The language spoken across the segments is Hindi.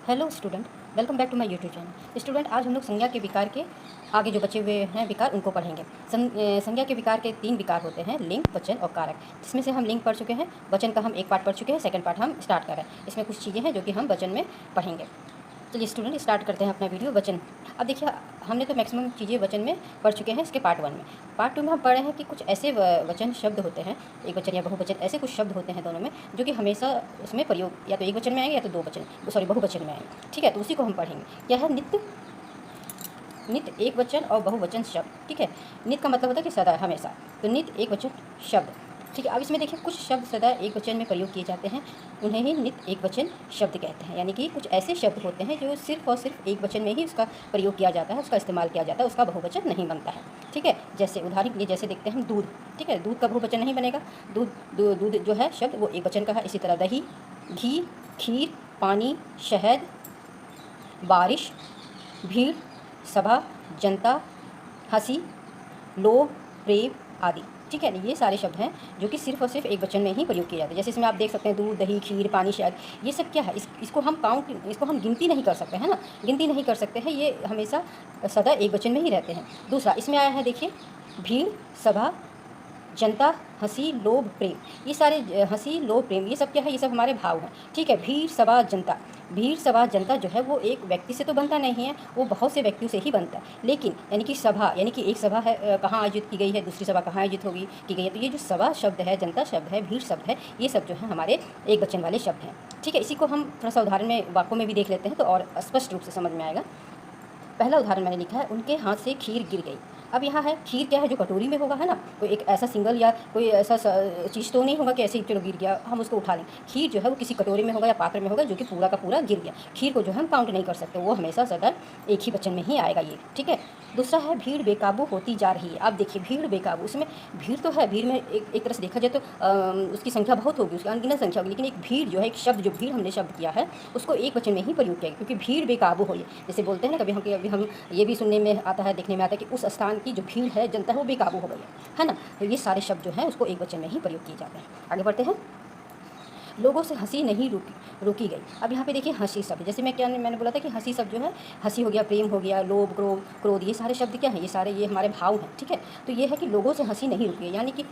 Hello student, welcome back to my YouTube channel. Student, आज हम लोग संज्ञा के विकार के आगे जो बचे हुए हैं विकार उनको पढ़ेंगे। संज्ञा के विकार के 3 विकार होते हैं, लिंग, वचन और कारक। जिसमें से हम लिंग पढ़ चुके हैं, वचन का हम एक पार्ट पढ़ चुके हैं, सेकंड पार्ट हम स्टार्ट कर रहे हैं। इसमें कुछ चीज़ें हैं जो कि हम वचन में पढ़ेंगे। चलिए स्टूडेंट, स्टार्ट करते हैं अपना वीडियो। वचन। अब देखिए, हमने तो मैक्सिमम चीज़ें वचन में पढ़ चुके हैं इसके पार्ट 1 में। पार्ट 2 में हम पढ़ रहे हैं कि कुछ ऐसे वचन शब्द होते हैं, एक वचन या बहुवचन, ऐसे कुछ शब्द होते हैं दोनों में, जो कि हमेशा उसमें प्रयोग या तो एक वचन में आएंगे या तो बहुवचन में आएंगे। ठीक है, तो उसी को हम पढ़ेंगे। क्या है? नित्य एक वचन और बहुवचन शब्द। ठीक है, नित्य का मतलब होता है कि सदा, हमेशा। तो नित्य एक वचन शब्द। ठीक है, अब इसमें देखिए, कुछ शब्द सदा एक वचन में प्रयोग किए जाते हैं, उन्हें ही नित्य एक वचन शब्द कहते हैं। यानी कि कुछ ऐसे शब्द होते हैं जो सिर्फ और सिर्फ एक वचन में ही उसका प्रयोग किया जाता है, उसका इस्तेमाल किया जाता है, उसका बहुवचन नहीं बनता है। ठीक है, जैसे उदाहरण के लिए जैसे देखते हैं हम दूध। ठीक है, दूध का बहुवचन नहीं बनेगा। दूध जो है शब्द वो एक वचन का है। इसी तरह दही, घी, खीर, पानी, शहद, बारिश, भीड़, सभा, जनता, हंसी, लोभ, प्रेम आदि। ठीक है, ये सारे शब्द हैं जो कि सिर्फ और सिर्फ एक वचन में ही प्रयोग किए जाते हैं। जैसे इसमें आप देख सकते हैं दूध, दही, खीर, पानी, शहद, ये सब क्या है? इसको हम गिनती नहीं कर सकते, है ना। गिनती नहीं कर सकते हैं, ये हमेशा सदा एक वचन में ही रहते हैं। दूसरा इसमें आया है, देखिए, भीड़, सभा, जनता, हंसी, लोभ, प्रेम। ये सारे हंसी, लोभ, प्रेम, ये सब क्या है? ये सब हमारे भाव हैं। ठीक है, भीड़, सभा, जनता। भीड़, सभा, जनता जो है वो एक व्यक्ति से तो बनता नहीं है, वो बहुत से व्यक्तियों से ही बनता है। लेकिन यानी कि सभा, यानी कि एक सभा है, कहाँ आयोजित की गई है, दूसरी सभा कहाँ आयोजित की गई है। तो ये जो सभा शब्द है, जनता शब्द है, भीड़ शब्द है, ये सब जो है हमारे एक वचन वाले शब्द हैं। ठीक है, इसी को हम थोड़ा सा उदाहरण में, वाक्यों में भी देख लेते हैं तो और स्पष्ट रूप से समझ में आएगा। पहला उदाहरण मैंने लिखा है, उनके हाथ से खीर गिर गई। अब यहाँ है, खीर क्या है? जो कटोरी में होगा, है ना। कोई एक ऐसा सिंगल या कोई ऐसा चीज़ तो नहीं होगा कि ऐसे ही चलो गिर गया हम उसको उठा लें। खीर जो है वो किसी कटोरी में होगा या पात्र में होगा जो कि पूरा का पूरा गिर गया। खीर को जो हम काउंट नहीं कर सकते, वो हमेशा सदा एक ही वचन में ही आएगा ये। ठीक है, दूसरा है, भीड़ बेकाबू होती जा रही है। अब देखिए, भीड़ बेकाबू, उसमें भीड़ तो है, भीड़ में एक तरह से देखा जाए तो उसकी संख्या बहुत होगी, उसकी अनगिनत संख्या होगी। लेकिन एक भीड़ जो है, एक शब्द जो भीड़ हमने शब्द किया है, उसको एक वचन में ही प्रयोग किया है, क्योंकि भीड़ बेकाबू हो। जैसे बोलते हैं ना, कभी हम ये भी सुनने में आता है, देखने में आता है कि उस स्थान की जो भीड़ है, जनता है, वो बेकाबू हो गई है ना। तो ये सारे शब्द जो हैं उसको एक वचन में ही प्रयोग किए जाते हैं। आगे बढ़ते हैं। लोगों से हंसी नहीं रोकी गई। अब यहाँ पे देखिए, हंसी शब्द, जैसे मैंने बोला था कि हंसी शब्द जो है, हंसी हो गया, प्रेम हो गया, लोभ, क्रोध, ये सारे शब्द क्या हैं? ये हमारे भाव हैं। ठीक है, तो ये है कि लोगों से हंसी नहीं रुकी है, यानी कि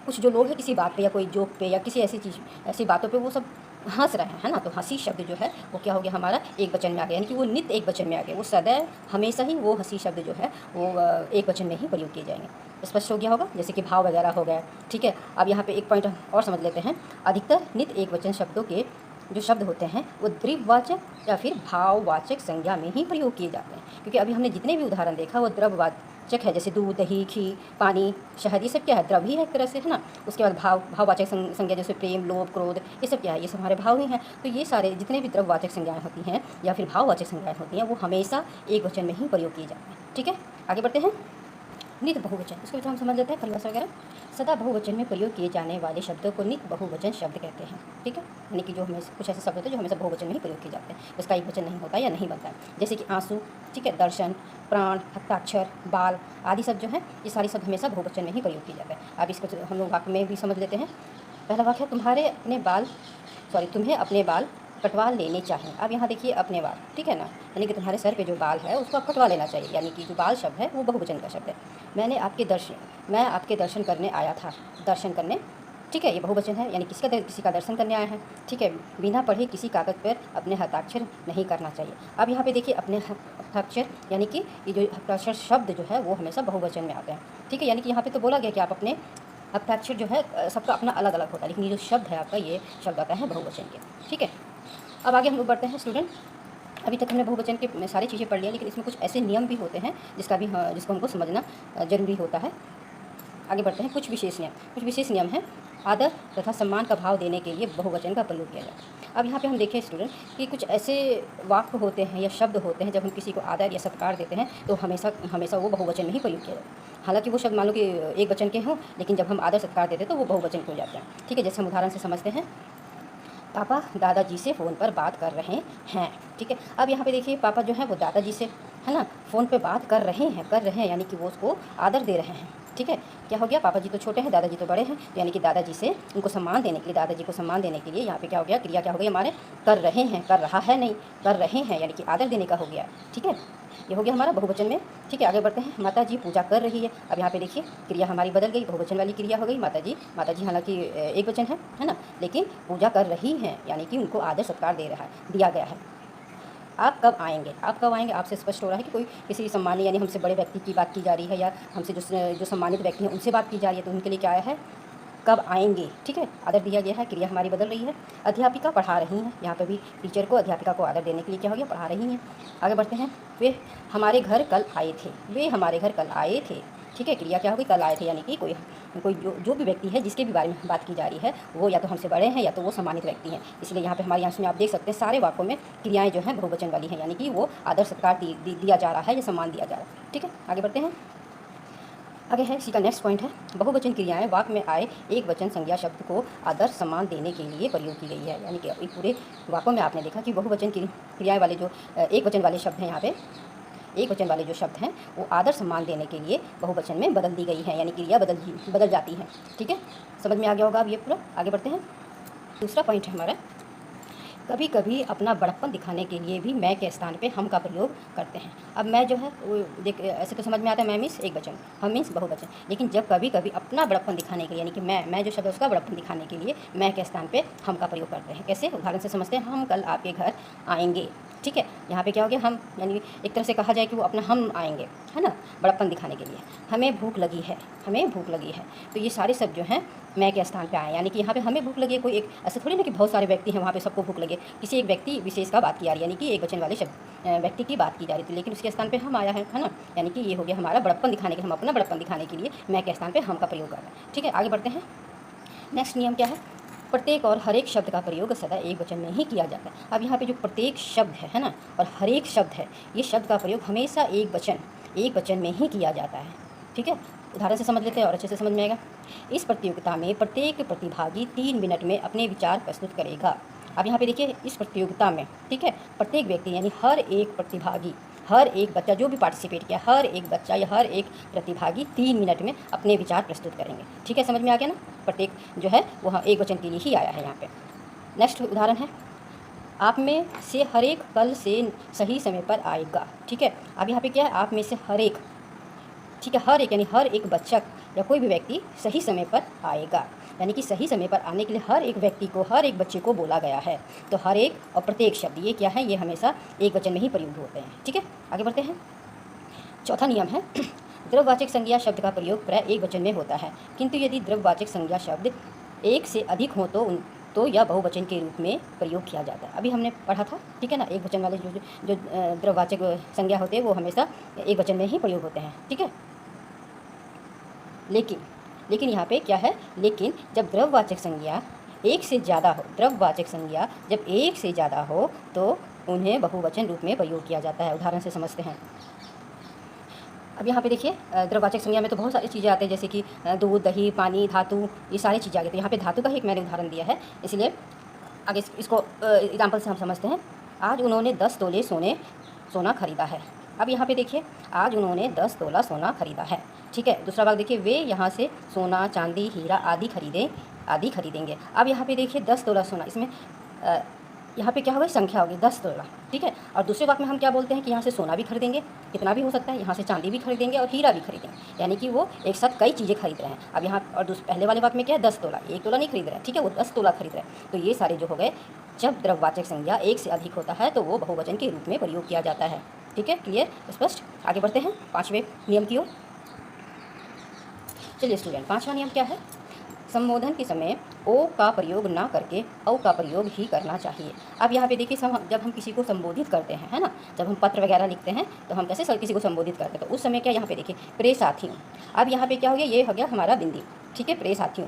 कुछ जो लोग हैं किसी बात पे या कोई जोक पे या किसी ऐसी बातों पे वो सब हंस रहे हैं, है ना। तो हंसी शब्द जो है वो क्या हो गया? हमारा एक वचन में आ गया, यानी कि वो नित्य एक वचन में आ गया। वो सदैव हमेशा ही वो हंसी शब्द जो है वो एक वचन में ही प्रयोग किए जाएंगे। स्पष्ट हो गया होगा, जैसे कि भाव वगैरह हो गया। ठीक है, अब यहाँ पे एक पॉइंट और समझ लेते हैं। अधिकतर नित्य एक वचन शब्दों के जो शब्द होते हैं वो द्रव्यवाचक या फिर भाववाचक संज्ञा में ही प्रयोग किए जाते हैं, क्योंकि अभी हमने जितने भी उदाहरण देखा वो द्रव्यवाचक है। जैसे दूध, दही, खीर, पानी, शहद, ये सब क्या है? द्रव ही है एक तरह से, है ना। उसके बाद भाववाचक संज्ञा, जैसे प्रेम, लोभ, क्रोध, ये सब क्या है? ये सब हमारे भाव ही हैं। तो ये सारे जितने भी द्रव्यवाचक संज्ञाएँ होती हैं या फिर भाववाचक संज्ञाएँ होती हैं, वो हमेशा एक वचन में ही प्रयोग किए जाते हैं। ठीक है, आगे बढ़ते हैं। नित्य बहुवचन, इसको भी हम समझ लेते हैं, परिभाषा वगैरह। सदा बहुवचन में प्रयोग किए जाने वाले शब्दों को नित्य बहुवचन शब्द कहते हैं। ठीक है, यानी कि जो हमेशा कुछ ऐसे शब्द होते हैं जो हमेशा बहुवचन में ही प्रयोग किए जाते हैं, उसका एक वचन नहीं होता या नहीं बनता है। जैसे कि आंसू, ठीक है, दर्शन, प्राण, हस्ताक्षर, बाल आदि शब्द जो हैं, ये सारे शब्द हमेशा बहुवचन में ही प्रयोग किए जाते हैं। अब इसको हम लोग वाक्य में भी समझ लेते हैं। पहला वाक्य है, तुम्हें अपने बाल कटवा लेने चाहिए। अब यहाँ देखिए, अपने बाल, ठीक है ना, यानी कि तुम्हारे सर पे जो बाल है उसको आप कटवा लेना चाहिए, यानी कि जो बाल शब्द है वो बहुवचन का शब्द है। मैं आपके दर्शन करने आया था। दर्शन करने, ठीक है, ये बहुवचन है, यानी किसी का दर्शन करने आया है। ठीक है, बिना पढ़े किसी कागज़ पर अपने हस्ताक्षर नहीं करना चाहिए। अब यहाँ पे देखिए, अपने हस्ताक्षर, यानी कि ये जो हस्ताक्षर शब्द जो है वो हमेशा बहुवचन में आते हैं। ठीक है, यानी कि यहाँ पे तो बोला गया कि आप अपने हस्ताक्षर जो है सबका अपना अलग अलग होता है, लेकिन ये जो शब्द है आपका, ये शब्द आता है बहुवचन के। ठीक है, अब आगे हम लोग बढ़ते हैं स्टूडेंट। अभी तक हमने बहुवचन के सारी चीज़ें पढ़ लिया, लेकिन इसमें कुछ ऐसे नियम भी होते हैं जिसको हमको समझना ज़रूरी होता है। आगे बढ़ते हैं। कुछ विशेष नियम हैं। आदर तथा सम्मान का भाव देने के लिए बहुवचन का प्रयोग किया जाता है। अब यहाँ पे हम देखें स्टूडेंट कि कुछ ऐसे वाक्य होते हैं या शब्द होते हैं, जब हम किसी को आदर या सत्कार देते हैं तो हमेशा वो बहुवचन में ही प्रयोग किया जाता है। हालांकि वो शब्द मान लो कि एक वचन के हों, लेकिन जब हम आदर सत्कार देते हैं तो वो बहुवचन हो जाते हैं। ठीक है, जैसे हम उदाहरण से समझते हैं। पापा दादाजी से फ़ोन पर बात कर रहे हैं। ठीक है, अब यहाँ पे देखिए, पापा जो है वो दादाजी से, है ना, फ़ोन पे बात कर रहे हैं, यानी कि वो उसको आदर दे रहे हैं। ठीक है, क्या हो गया, पापा जी तो छोटे हैं, दादाजी तो बड़े हैं, तो यानी कि दादाजी से उनको सम्मान देने के लिए, दादाजी को सम्मान देने के लिए यहाँ पे क्या हो गया, क्रिया क्या हो गई हमारे, कर रहे हैं, कर रहा है नहीं, कर रहे हैं यानी कि आदर देने का हो गया। ठीक है, ये हो गया हमारा बहुवचन में। ठीक है, आगे बढ़ते हैं। माता जी पूजा कर रही है। अब यहाँ पे देखिए क्रिया हमारी बदल गई, बहुवचन वाली क्रिया हो गई माता जी। माता जी हालांकि एक वचन है ना, लेकिन पूजा कर रही हैं यानी कि उनको आदर सत्कार दे रहा है, दिया गया है। आप कब आएंगे, आप कब आएंगे, आपसे स्पष्ट हो रहा है कि कोई किसी सम्मानीय यानी हमसे बड़े व्यक्ति की बात की जा रही है, या हमसे जो सम्मानित व्यक्ति हैं उनसे बात की जा रही है, तो उनके लिए क्या आया है, कब आएंगे। ठीक है, आदर दिया गया है, क्रिया हमारी बदल रही है। अध्यापिका पढ़ा रही हैं, यहाँ पे भी टीचर को, अध्यापिका को आदर देने के लिए क्या हो गया, पढ़ा रही हैं। आगे बढ़ते हैं। वे हमारे घर कल आए थे, वे हमारे घर कल आए थे। ठीक है, क्रिया क्या हो गई, कल आए थे, यानी कि कोई जो भी व्यक्ति है जिसके भी बारे में बात की जा रही है वो या तो हमसे बड़े हैं या तो वो सम्मानित व्यक्ति हैं। इसलिए यहाँ पे हमारे यहाँ में आप देख सकते हैं सारे वाक्यों में क्रियाएं जो हैं बहुवचन वाली हैं, यानी कि वो आदर सत्कार दिया जा रहा है या सम्मान दिया जा रहा है। ठीक है, आगे बढ़ते हैं। आगे है, इसी का नेक्स्ट पॉइंट है, बहुवचन क्रियाएं वाक्य में आए एक वचन संज्ञा शब्द को आदर सम्मान देने के लिए प्रयोग की गई है। यानी कि पूरे वाक्यों में आपने देखा कि बहुवचन क्रियाएं वाले जो एक वचन वाले शब्द हैं, यहाँ पे एक वचन वाले जो शब्द हैं वो आदर सम्मान देने के लिए बहुवचन में बदल दी गई है, यानी क्रिया बदल जाती है। ठीक है, समझ में आ गया होगा अब ये पूरा। आगे बढ़ते हैं। दूसरा पॉइंट है हमारा, कभी कभी अपना बड़प्पन दिखाने के लिए भी मैं के स्थान पे हम का प्रयोग करते हैं। अब मैं जो है वो देख, ऐसे तो समझ में आता है मैं मीन्स एक वचन, हम मीन्स बहुवचन, लेकिन जब कभी कभी अपना बड़प्पन दिखाने के लिए, यानी कि मैं जो शब्द है उसका बड़प्पन दिखाने के लिए मैं के स्थान पे हम का प्रयोग करते हैं। कैसे, उदाहरण से समझते हैं, हम कल आपके घर आएंगे। ठीक है, यहाँ पे क्या हो गया, हम यानी एक तरह से कहा जाए कि वो अपना हम आएंगे, है ना, बड़प्पन दिखाने के लिए। हमें भूख लगी है, हमें भूख लगी है, तो ये सारे शब्द जो हैं मैं के स्थान पे आए, यानी कि यहाँ पे हमें भूख लगी है, कोई एक ऐसे थोड़ी ना कि बहुत सारे व्यक्ति हैं वहाँ पे सबको भूख लगे, किसी एक व्यक्ति विशेष का बात की जा रही है, यानी कि एक वचन वाले शब्द व्यक्ति की बात की जा रही थी, लेकिन उसके स्थान पे हम आया है ना, यानी कि ये हो गया हमारा बड़प्पन दिखाने के, हम अपना बड़प्पन दिखाने के लिए मैं के स्थान पर हम का प्रयोग कर रहे हैं। ठीक है, आगे बढ़ते हैं। नेक्स्ट नियम क्या है, प्रत्येक और हर एक शब्द का प्रयोग सदा एक वचन में ही किया जाता है। अब यहाँ पे जो प्रत्येक शब्द है ना, और हर एक शब्द है, ये शब्द का प्रयोग हमेशा एक वचन में ही किया जाता है। ठीक है, उदाहरण से समझ लेते हैं और अच्छे से समझ में आएगा। इस प्रतियोगिता में प्रत्येक प्रतिभागी 3 मिनट में अपने विचार प्रस्तुत करेगा। अब यहाँ पे देखिए, इस प्रतियोगिता में, ठीक है, प्रत्येक व्यक्ति यानी हर एक प्रतिभागी, हर एक बच्चा जो भी पार्टिसिपेट किया, हर एक बच्चा या हर एक प्रतिभागी 3 मिनट में अपने विचार प्रस्तुत करेंगे। ठीक है, समझ में आ गया ना, प्रत्येक जो है वह एक वचन के लिए ही आया है यहाँ पे। नेक्स्ट उदाहरण है, आप में से हर एक कल से सही समय पर आएगा। ठीक है, अब यहाँ पे क्या है, आप में से हर एक, ठीक है, हर एक यानी हर एक बच्चा या कोई भी व्यक्ति सही समय पर आएगा, यानी कि सही समय पर आने के लिए हर एक व्यक्ति को, हर एक बच्चे को बोला गया है। तो हर एक और प्रत्येक शब्द ये क्या है, ये हमेशा एक वचन में ही प्रयोग होते हैं। ठीक है, आगे बढ़ते हैं। चौथा नियम है, द्रव्यवाचक संज्ञा शब्द का प्रयोग प्राय एक वचन में होता है, किंतु यदि द्रव्यवाचक संज्ञा शब्द एक से अधिक हो तो यह बहुवचन के रूप में प्रयोग किया जाता है। अभी हमने पढ़ा था, ठीक है ना, एक वचन वाले जो द्रव्यवाचक संज्ञा होते हैं वो हमेशा एक वचन में ही प्रयोग होते हैं। ठीक है, लेकिन यहाँ पे क्या है, लेकिन जब द्रव्यवाचक संज्ञा एक से ज़्यादा हो, द्रव्यवाचक संज्ञा जब एक से ज़्यादा हो तो उन्हें बहुवचन रूप में प्रयोग किया जाता है। उदाहरण से समझते हैं। अब यहाँ पे देखिए, द्रव्यवाचक संज्ञा में तो बहुत सारी चीज़ें आती हैं, जैसे कि दूध, दही, पानी, धातु, ये सारी चीज़ें आ गई। तो यहाँ पे धातु का ही एक मैंने उदाहरण दिया है, इसलिए आगे इसको एग्जाम्पल से हम समझते हैं। आज उन्होंने 10 तोले सोना खरीदा है। अब यहाँ पे देखिए, आज उन्होंने 10 तोला सोना खरीदा है। ठीक है, दूसरा भाग देखिए, वे यहाँ से सोना, चांदी, हीरा आदि खरीदेंगे। अब यहाँ पे देखिए 10 तोला सोना, इसमें यहाँ पे क्या होगी, संख्या होगी 10 तोला। ठीक है, और दूसरे वाक्य में हम क्या बोलते हैं कि यहाँ से सोना भी खरीदेंगे, कितना भी हो सकता है, यहाँ से चांदी भी खरीदेंगे और हीरा भी खरीदेंगे, यानी कि वो एक साथ कई चीज़ें खरीद रहे हैं। अब यहाँ और पहले वाले वाक्य में क्या है, 10 तोला, 1 तोला नहीं खरीद रहे हैं, ठीक है, वो 10 तोला खरीद रहे हैं। तो ये सारे जो हो गए, जब द्रव्यवाचक संज्ञा एक से अधिक होता है तो वो बहुवचन के रूप में प्रयोग किया जाता है। ठीक है, क्लियर, स्पष्ट। आगे बढ़ते हैं 5वें नियम की ओर। चलिए स्टूडेंट, 5वां नियम क्या है, संबोधन के समय ओ का प्रयोग ना करके औ का प्रयोग ही करना चाहिए। अब यहाँ पे देखिए, जब हम किसी को संबोधित करते हैं, है ना, जब हम पत्र वगैरह लिखते हैं तो हम कैसे किसी को संबोधित करते हैं, तो उस समय क्या यहाँ पे देखिए, प्रिय साथियों। अब यहाँ पे क्या हो गया, ये हो गया हमारा बिंदी। ठीक है, प्रिय साथियों।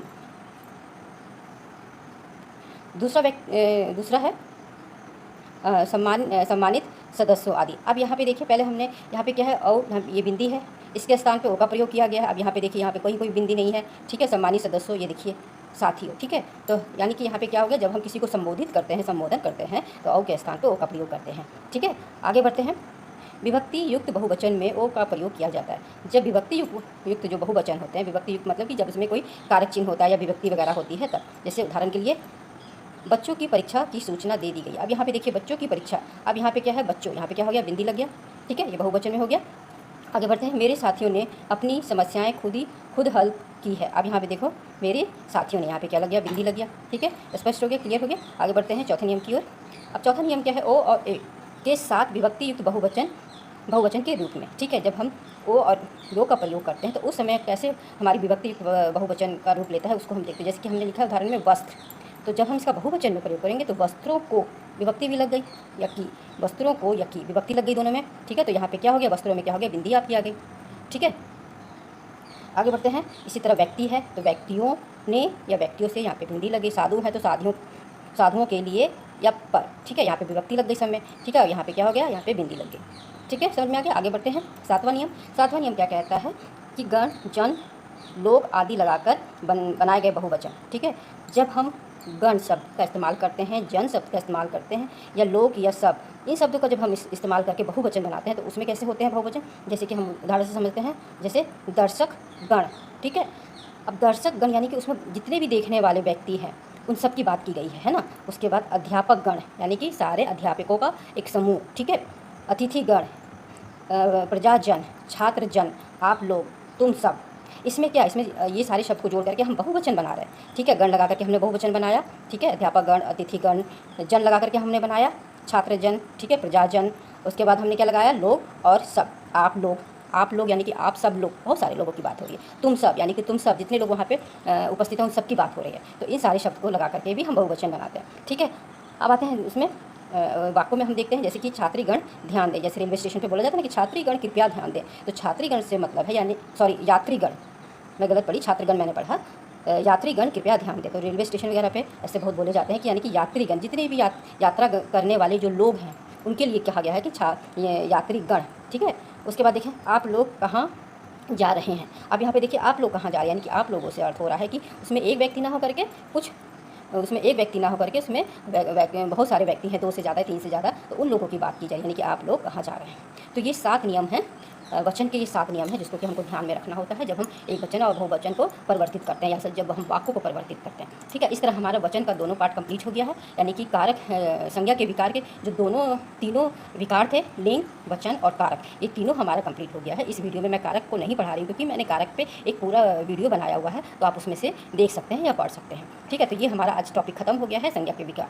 दूसरा है सम्मानित सदस्यों आदि। अब यहाँ पे देखिए, पहले हमने यहाँ पे क्या है, और ये बिंदी है, इसके स्थान पे ओ का प्रयोग किया गया है। अब यहाँ पे देखिए, यहाँ पे कोई बिंदी नहीं है। ठीक है, सम्मानित सदस्यों, ये देखिए साथियों। ठीक है, तो यानी कि यहाँ पे क्या हो गया, जब हम किसी को संबोधित करते हैं, संबोधन करते हैं, तो ओ के स्थान पे ओ का प्रयोग करते हैं। ठीक है, आगे बढ़ते हैं। विभक्ति युक्त बहुवचन में ओ का प्रयोग किया जाता है। जब विभक्ति युक्त जो बहुवचन होते हैं, विभक्ति युक्त मतलब कि जब उसमें कोई कारक चिन्ह होता है या विभक्ति वगैरह होती है तब। जैसे उदाहरण के लिए, बच्चों की परीक्षा की सूचना दे दी गई। अब यहाँ पे देखिए बच्चों की परीक्षा, अब यहाँ पे क्या है, बच्चों, यहाँ पे क्या हो गया, बिंदी लग गया, ठीक है, ये बहुवचन में हो गया। आगे बढ़ते हैं, मेरे साथियों ने अपनी समस्याएं खुद हल की है। अब यहाँ पे देखो, मेरे साथियों ने, यहाँ पे क्या लग गया, बिंदी लग गया, ठीक है, स्पष्ट हो गया, क्लियर हो गया। आगे बढ़ते हैं चौथे नियम की ओर। अब चौथा नियम क्या है, ओ और ए के साथ विभक्ति युक्त बहुवचन के रूप में, ठीक है। जब हम ओ और लो का प्रयोग करते हैं तो उस समय कैसे हमारी विभक्ति युक्त बहुवचन का रूप लेता है उसको हम देखते हैं। जैसे कि हमने लिखा है उदाहरण में वस्त्र, तो जब हम इसका बहुवचन में प्रयोग करेंगे तो वस्त्रों को विभक्ति भी लग गई, यकी, वस्त्रों को यकी, विभक्ति लग गई दोनों में, ठीक है। तो यहाँ पे क्या हो गया, वस्त्रों में क्या हो गया, बिंदी आपकी आ गई, ठीक है। आगे बढ़ते हैं, इसी तरह व्यक्ति है तो व्यक्तियों ने या व्यक्तियों से, यहाँ पे बिंदी लग गई। साधु है तो साधुओं के लिए या पर, ठीक है, यहाँ पे विभक्ति लग गई सब में, ठीक है। यहाँ पे क्या हो गया, यहाँ पे बिंदी लग गई, ठीक है, समझ में आ गया। आगे बढ़ते हैं, सातवां नियम क्या कहता है कि गण, जन, लोग आदि लगाकर बनाए गए बहुवचन, ठीक है। जब हम गण शब्द का इस्तेमाल करते हैं, जन शब्द का इस्तेमाल करते हैं या लोग या सब, इन शब्दों का जब हम इस्तेमाल करके बहुवचन बनाते हैं तो उसमें कैसे होते हैं बहुवचन। जैसे कि हम उदाहरण से समझते हैं, जैसे दर्शक गण, ठीक है। अब दर्शक गण यानी कि उसमें जितने भी देखने वाले व्यक्ति हैं उन सब की बात की गई है ना। उसके बाद अध्यापक गण यानी कि सारे अध्यापकों का एक समूह, ठीक है। अतिथि गण, प्रजाजन, छात्र जन, आप लोग, तुम सब, इसमें क्या, इसमें ये सारे शब्द को जोड़ करके हम बहुवचन बना रहे हैं, ठीक है। गण लगा करके हमने बहुवचन बनाया, ठीक है। अध्यापक गण, अतिथि गण, जन लगा करके हमने बनाया छात्र जन, ठीक है, प्रजाजन। उसके बाद हमने क्या लगाया, लोग और सब, आप लोग यानी कि आप सब लोग, बहुत सारे लोगों की बात हो रही है। तुम सब यानी कि तुम सब, जितने लोग वहाँ पे उपस्थित हैं उन सब की बात हो रही है। तो इन सारे शब्द को लगा करके भी हम बहुवचन बनाते हैं, ठीक है। अब आते हैं उसमें वाक्यों में हम देखते हैं, जैसे कि छात्रीगण ध्यान दें। जैसे रेलवे स्टेशन पे बोला जाता है ना कि छात्रीगण कृपया ध्यान दें, तो छात्रीगण से मतलब है, यानी सॉरी, यात्रीगण, मैं गलत पढ़ी, छात्रगण मैंने पढ़ा, यात्रीगण कृपया ध्यान दें। तो रेलवे स्टेशन वगैरह पे ऐसे बहुत बोले जाते हैं कि यानी कि यात्रीगण, जितने भी यात्रा करने वाले जो लोग हैं उनके लिए कहा गया है कि यात्रीगण, ठीक है। उसके बाद देखें, आप लोग कहाँ जा रहे हैं। अब यहाँ पे देखिए, आप लोग कहाँ जा रहे हैं, यानी कि आप लोगों से अर्थ हो रहा है कि उसमें एक व्यक्ति ना हो करके उसमें बहुत सारे व्यक्ति हैं, 2 से ज़्यादा, 3 से ज़्यादा, तो उन लोगों की बात की जाए, यानी कि आप लोग कहाँ जा रहे हैं। तो ये 7 नियम हैं, वचन के ये 7 नियम हैं जिसको कि हमको ध्यान में रखना होता है जब हम एक वचन और बहुवचन को परिवर्तित करते हैं, या जब हम वाक्यों को परिवर्तित करते हैं, ठीक है। इस तरह हमारा वचन का दोनों पार्ट कंप्लीट हो गया है, यानी कि कारक, संज्ञा के विकार के जो तीनों विकार थे, लिंग, वचन और कारक, ये तीनों हमारा कंप्लीट हो गया है। इस वीडियो में मैं कारक को नहीं पढ़ा रही हूँ क्योंकि मैंने कारक पे एक पूरा वीडियो बनाया हुआ है, तो आप उसमें से देख सकते हैं या पढ़ सकते हैं, ठीक है। तो ये हमारा आज टॉपिक खत्म हो गया है, संज्ञा के विकार।